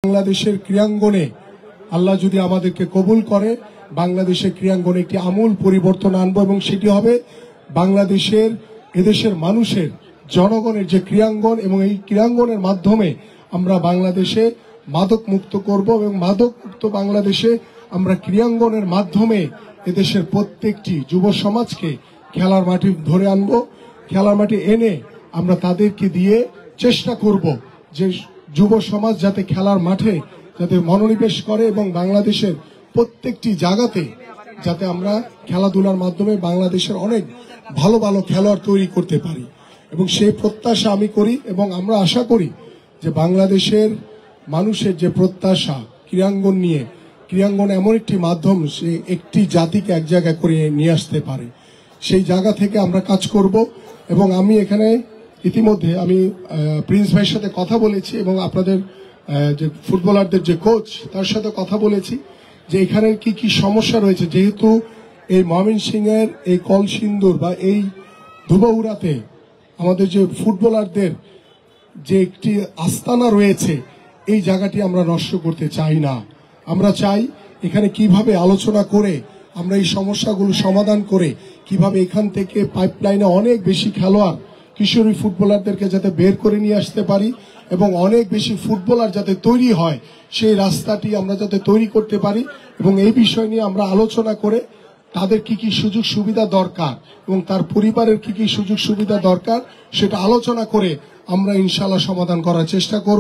বাংলাদেশের ক্রীড়াঙ্গনে আল্লাহ যদি আমাদেরকে কবুল করে বাংলাদেশের ক্রীড়াঙ্গনে একটি আমূল পরিবর্তন আনবো এবং সেটি হবে বাংলাদেশের এদেশের মানুষের জনগণের যে ক্রীড়াঙ্গন এবং এই ক্রীড়াঙ্গনের মাধ্যমে আমরা বাংলাদেশে মাদক মুক্ত করব এবং মাদক মুক্ত বাংলাদেশে আমরা ক্রীড়াঙ্গনের মাধ্যমে এদেশের প্রত্যেকটি যুব সমাজকে খেলার মাঠে ধরে আনবো। খেলার মাঠে এনে আমরা তাদেরকে দিয়ে চেষ্টা করব যে যুব সমাজ যাতে খেলার মাঠে যাতে মনোনিবেশ করে এবং বাংলাদেশের প্রত্যেকটি জায়গাতে যাতে আমরা খেলাধুলার মাধ্যমে বাংলাদেশের অনেক ভালো ভালো খেলোয়াড় তৈরি করতে পারি এবং সেই প্রত্যাশা আমি করি এবং আমরা আশা করি যে বাংলাদেশের মানুষের যে প্রত্যাশা ক্রীড়াঙ্গন নিয়ে, ক্রীড়াঙ্গন এমন একটি মাধ্যম সে একটি জাতিকে এক জায়গায় করে নিয়ে আসতে পারে, সেই জায়গা থেকে আমরা কাজ করব। এবং আমি এখানে ইতিমধ্যে আমি প্রিন্স ভাইয়ের সাথে কথা বলেছি এবং আপনাদের যে ফুটবলারদের যে কোচ তার সাথে কথা বলেছি যে এখানে কি কি সমস্যা রয়েছে, যেহেতু এই ময়মনসিংহের এই কলসিন্দুর বা এই ধুবউড়াতে আমাদের যে ফুটবলারদের যে একটি আস্তানা রয়েছে এই জায়গাটি আমরা নষ্ট করতে চাই না। আমরা চাই এখানে কিভাবে আলোচনা করে আমরা এই সমস্যাগুলো সমাধান করে কিভাবে এখান থেকে পাইপলাইনে অনেক বেশি খেলোয়াড় কিশোরী ফুটবলারদেরকে যাতে বের করে নিয়ে আসতে পারি এবং অনেক বেশি ফুটবলার যাতে তৈরি হয় সেই রাস্তাটি আমরা যাতে তৈরি করতে পারি এবং এই বিষয় নিয়ে আমরা আলোচনা করে তাদের কি কি সুযোগ সুবিধা দরকার এবং তার পরিবারের কি কি সুযোগ সুবিধা দরকার সেটা আলোচনা করে আমরা ইনশাআল্লাহ সমাধান করার চেষ্টা করব।